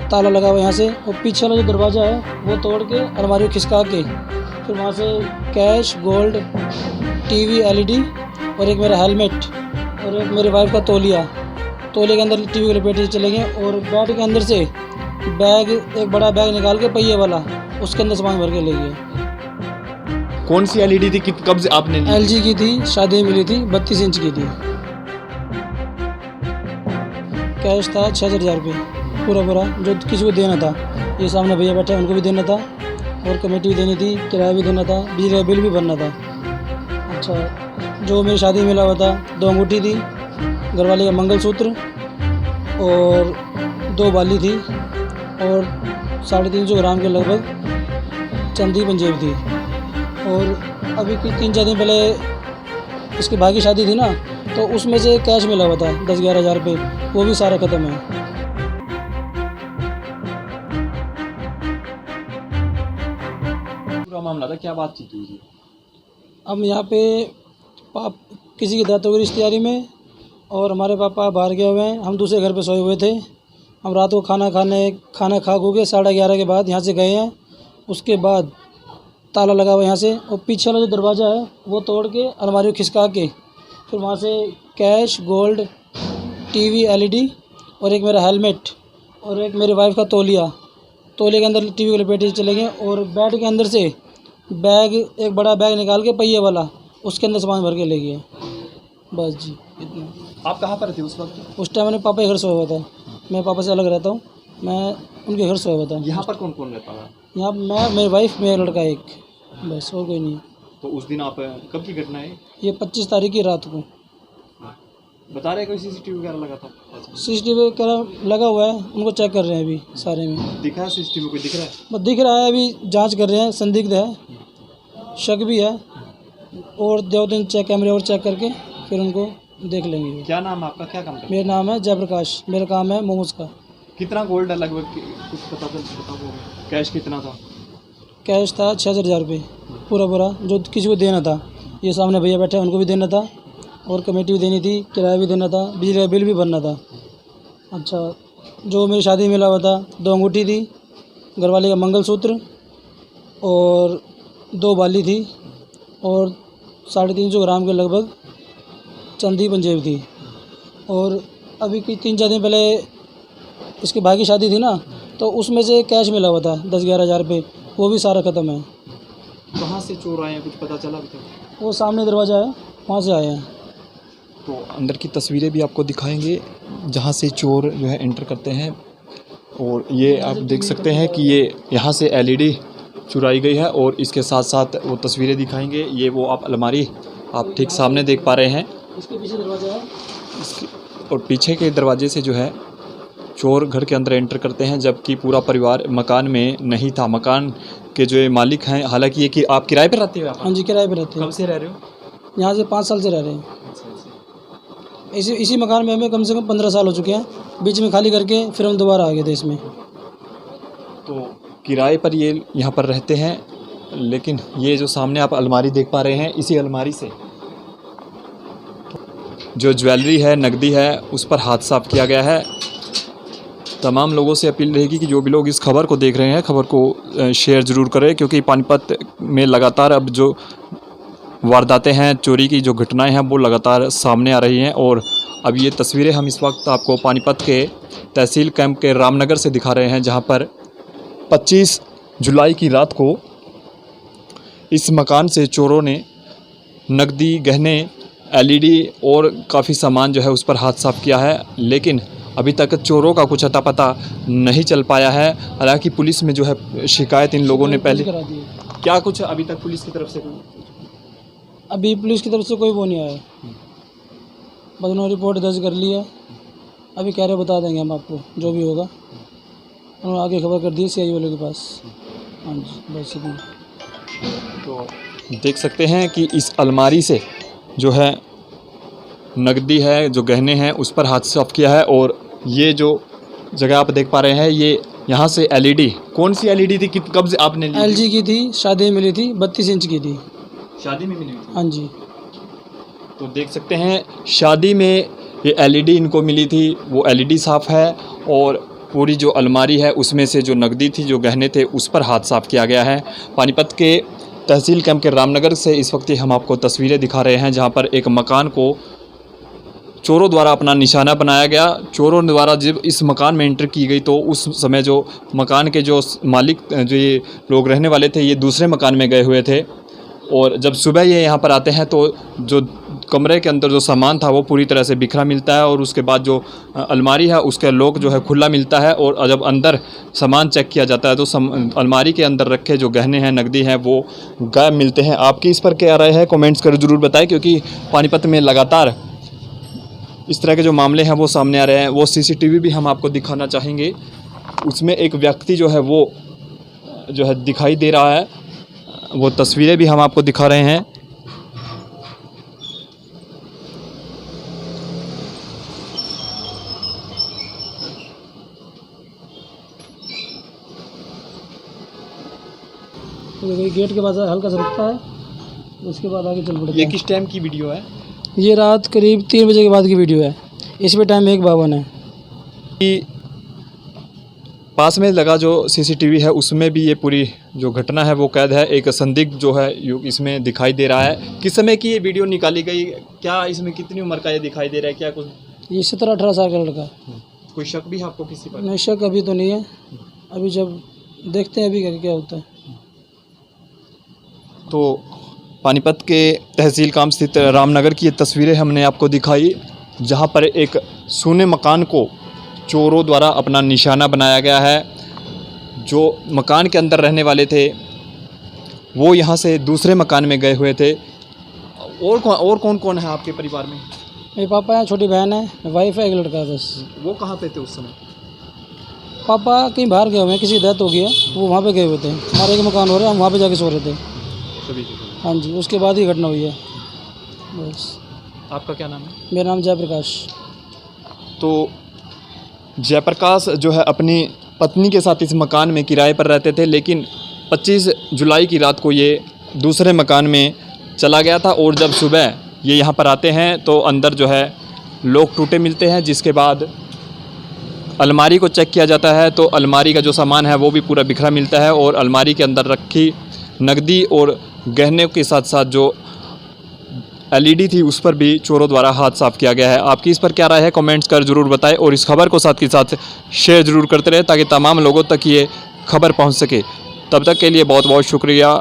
ताला लगा हुआ यहाँ से, और पीछे वाला जो दरवाज़ा है वो तोड़ के अलमारी को खिसका के फिर वहाँ से कैश, गोल्ड, टीवी, एलईडी और एक मेरा हेलमेट और एक मेरी वाइफ का तौलिया के अंदर टीवी को लपेट के चले गए। और बैग के अंदर से बैग, एक बड़ा बैग निकाल के पहिए वाला, उसके अंदर सामान भर के ले गए। कौन सी एलईडी थी, कब से आपने ली? एलजी की थी, शादी में मिली थी, 32 इंच की थी। कैश था 6,000 रुपये पूरा जो किसी को देना था। ये सामने भैया बैठे हैं, उनको भी देना था और कमेटी भी देनी थी, किराया भी देना था, बिजली का बिल भी भरना था। अच्छा, जो मेरी शादी में मिला हुआ था, 2 अंगूठी थी, घरवाले का मंगलसूत्र और 2 बाली थी और 350 ग्राम के लगभग चांदी पंजेब थी। और अभी 3-4 दिन पहले इसके भाई की शादी थी ना, तो उसमें से कैश मिला हुआ था 10-11 हज़ार रुपये, वो भी सारा ख़त्म है। पूरा मामला था, क्या बातचीत हुई थी? अब यहाँ पे किसी की डेथ हो गई रिश्तेदारी में और हमारे पापा बाहर गए हुए हैं, हम दूसरे घर पे सोए हुए थे। हम रात को खाना खा के 11:30 के बाद यहाँ से गए हैं। उसके बाद ताला लगा हुआ यहाँ से, और पीछे वाला जो दरवाज़ा है वो तोड़ के अलमारी को खिसका के फिर वहाँ से कैश, गोल्ड, टीवी, एलईडी और एक मेरा हेलमेट और एक मेरी वाइफ का तौलिया के अंदर टीवी को लपेट के चले गए। और बेड के अंदर से बैग, एक बड़ा बैग निकाल के पहिए वाला, उसके अंदर सामान भर के ले गए। बस जी, इतना। आप कहाँ पर थे उस वक्त? उस टाइम मैंने पापा के घर सोया हुआ था, मैं पापा से अलग रहता हूँ, मैं उनके घर सोया हुआ था। यहाँ पर कौन कौन रहता था? यहाँ मैं, मेरी वाइफ, मेरा लड़का एक, बस और कोई नहीं। तो उस दिन आप, कब की घटना है ये 25 तारीख की रात को। बता रहे कोई सीसीटीवी वगैरह लगा था? सीसीटीवी वगैरह लगा हुआ है, उनको चेक कर रहे हैं अभी सारे में। दिखा है सीसीटीवी, कोई दिख रहा है? बस दिख रहा है, अभी जांच कर रहे हैं, संदिग्ध है, शक भी है, और 2-3 कैमरे और चेक करके फिर उनको देख लेंगे। क्या नाम है आपका, क्या काम करते हैं? मेरा नाम है जयप्रकाश, मेरा काम है मोमोज का। कितना गोल्ड है लगभग, कुछ पता बताओ? कैश कितना था? कैश था 6,000 रुपये पूरा जो किसी को देना था। ये सामने भैया बैठे हैं, उनको भी देना था और कमेटी भी देनी थी, किराया भी देना था, बिजली का बिल भी भरना था। अच्छा, जो मेरी शादी में मिला हुआ था, 2 अंगूठी थी, घरवाले का मंगलसूत्र और 2 बाली थी और 350 ग्राम के लगभग चांदी पंजेब थी। और अभी 3-4 दिन पहले इसके भाई की शादी थी ना, तो उसमें से कैश मिला हुआ था 10-11 हज़ार रुपये, वो भी सारा ख़त्म है। कहाँ से चोर आए हैं, कुछ पता चला अभी तक? वो सामने दरवाज़ा है, वहाँ से आए हैं। तो अंदर की तस्वीरें भी आपको दिखाएंगे जहाँ से चोर जो है एंटर करते हैं। और ये आप देख सकते हैं कि ये यहाँ से एलईडी चुराई गई है और इसके साथ साथ वो तस्वीरें दिखाएंगे। ये वो आप अलमारी आप ठीक सामने देख पा रहे हैं, इसके पीछे दरवाज़ा है, और पीछे के दरवाजे से जो है चोर घर के अंदर एंटर करते हैं, जबकि पूरा परिवार मकान में नहीं था। मकान के जो ये मालिक हैं, हालांकि ये कि आप किराए पर रहते हो? हाँ जी, किराए पे रहते हैं। कब से रह रहे हो? यहाँ से 5 साल से रह रहे हैं। इसी मकान में हमें कम से कम 15 साल हो चुके हैं। बीच में खाली करके फिर हम दोबारा आ गए थे इसमें। तो किराए पर ये यहाँ पर रहते हैं, लेकिन ये जो सामने आप अलमारी देख पा रहे हैं, इसी अलमारी से जो ज्वेलरी है, नकदी है, उस पर हाथ साफ किया गया है। तमाम लोगों से अपील रहेगी कि जो भी लोग इस खबर को देख रहे हैं, खबर को शेयर ज़रूर करें, क्योंकि पानीपत में लगातार अब जो वारदातें हैं, चोरी की जो घटनाएं हैं, वो लगातार सामने आ रही हैं। और अब ये तस्वीरें हम इस वक्त आपको पानीपत के तहसील कैंप के रामनगर से दिखा रहे हैं, जहां पर 25 जुलाई की रात को इस मकान से चोरों ने नकदी, गहने, एलईडी और काफ़ी सामान जो है उस पर हाथ साफ किया है। लेकिन अभी तक चोरों का कुछ अता पता नहीं चल पाया है। हालांकि पुलिस में जो है शिकायत इन लोगों ने पहले करा दी। क्या कुछ अभी तक पुलिस की तरफ से अभी पुलिस की तरफ से कोई वो नहीं आया, बस उन्होंने रिपोर्ट दर्ज कर ली है। अभी कह रहे बता देंगे हम आपको जो भी होगा। उन्होंने आगे खबर कर दी सीआई वालों के पास। हाँ जी, बस इतना। तो देख सकते हैं कि इस अलमारी से जो है नकदी है, जो गहने हैं, उस पर हाथ साफ किया है। और ये जो जगह आप देख पा रहे हैं, ये यहाँ से एलईडी, कौन सी एलईडी थी, कब से आपने ली? एलजी की थी, शादी में मिली थी, 32 इंच की थी। शादी में मिली थी? हाँ जी। तो देख सकते हैं शादी में ये एलईडी इनको मिली थी, वो एलईडी साफ़ है। और पूरी जो अलमारी है उसमें से जो नकदी थी, जो गहने थे, उस पर हाथ साफ किया गया है। पानीपत के तहसील कैंप के रामनगर से इस वक्त हम आपको तस्वीरें दिखा रहे हैं जहां पर एक मकान को चोरों द्वारा अपना निशाना बनाया गया। चोरों द्वारा जब इस मकान में एंटर की गई तो उस समय जो मकान के जो मालिक, जो ये लोग रहने वाले थे, ये दूसरे मकान में गए हुए थे और जब सुबह ये यहाँ पर आते हैं तो जो कमरे के अंदर जो सामान था वो पूरी तरह से बिखरा मिलता है और उसके बाद जो अलमारी है उसका लॉक जो है खुला मिलता है और जब अंदर सामान चेक किया जाता है तो अलमारी के अंदर रखे जो गहने हैं, नकदी हैं, वो गायब मिलते हैं। आपकी इस पर क्या राय है, कमेंट्स कर ज़रूर बताएं, क्योंकि पानीपत में लगातार इस तरह के जो मामले हैं वो सामने आ रहे हैं। वो सीसीटीवी भी हम आपको दिखाना चाहेंगे, उसमें एक व्यक्ति जो है वो जो है दिखाई दे रहा है, वो तस्वीरें भी हम आपको दिखा रहे हैं। तो देखो गेट के पास हल्का सा रुकता है, उसके बाद आगे चल पड़ता ये है। किस टाइम की वीडियो है? ये रात करीब 3 बजे के बाद की वीडियो है। इस पे टाइम 1:52 है। कि पास में लगा जो सीसीटीवी है उसमें भी ये पूरी जो घटना है वो कैद है। एक संदिग्ध जो है इसमें दिखाई दे रहा है। किस समय की ये वीडियो निकाली गई, क्या इसमें कितनी उम्र का ये दिखाई दे रहा है, क्या कुछ? ये 17-18 साल का लड़का है। कोई शक भी है आपको किसी पर? नहीं, शक अभी तो नहीं है, अभी जब देखते हैं अभी क्या होता है। तो पानीपत के तहसील काम स्थित रामनगर की ये तस्वीरें हमने आपको दिखाई, जहां पर एक सूने मकान को चोरों द्वारा अपना निशाना बनाया गया है। जो मकान के अंदर रहने वाले थे वो यहां से दूसरे मकान में गए हुए थे। और कौन कौन है आपके परिवार में? मेरे पापा है, छोटी बहन है, वाइफ है, एक लड़का है बस। वो कहाँ पे थे उस समय? पापा कहीं बाहर गए हुए हैं, किसी की डेथ हो गई है, वो वहाँ पे गए हुए थे। हमारे एक मकान हो रहा है, हम वहाँ पे जाके सो रहे थे। हाँ जी, उसके बाद ही घटना हुई है बस। आपका क्या नाम है? मेरा नाम जयप्रकाश। तो जयप्रकाश जो है अपनी पत्नी के साथ इस मकान में किराए पर रहते थे, लेकिन 25 जुलाई की रात को ये दूसरे मकान में चला गया था और जब सुबह ये यहाँ पर आते हैं तो अंदर जो है लॉक टूटे मिलते हैं। जिसके बाद अलमारी को चेक किया जाता है तो अलमारी का जो सामान है वो भी पूरा बिखरा मिलता है और अलमारी के अंदर रखी नकदी और गहने के साथ साथ जो LED थी उस पर भी चोरों द्वारा हाथ साफ किया गया है। आपकी इस पर क्या राय है, कमेंट्स कर ज़रूर बताएं और इस खबर को साथ के साथ शेयर ज़रूर करते रहें ताकि तमाम लोगों तक ये खबर पहुंच सके। तब तक के लिए बहुत बहुत शुक्रिया।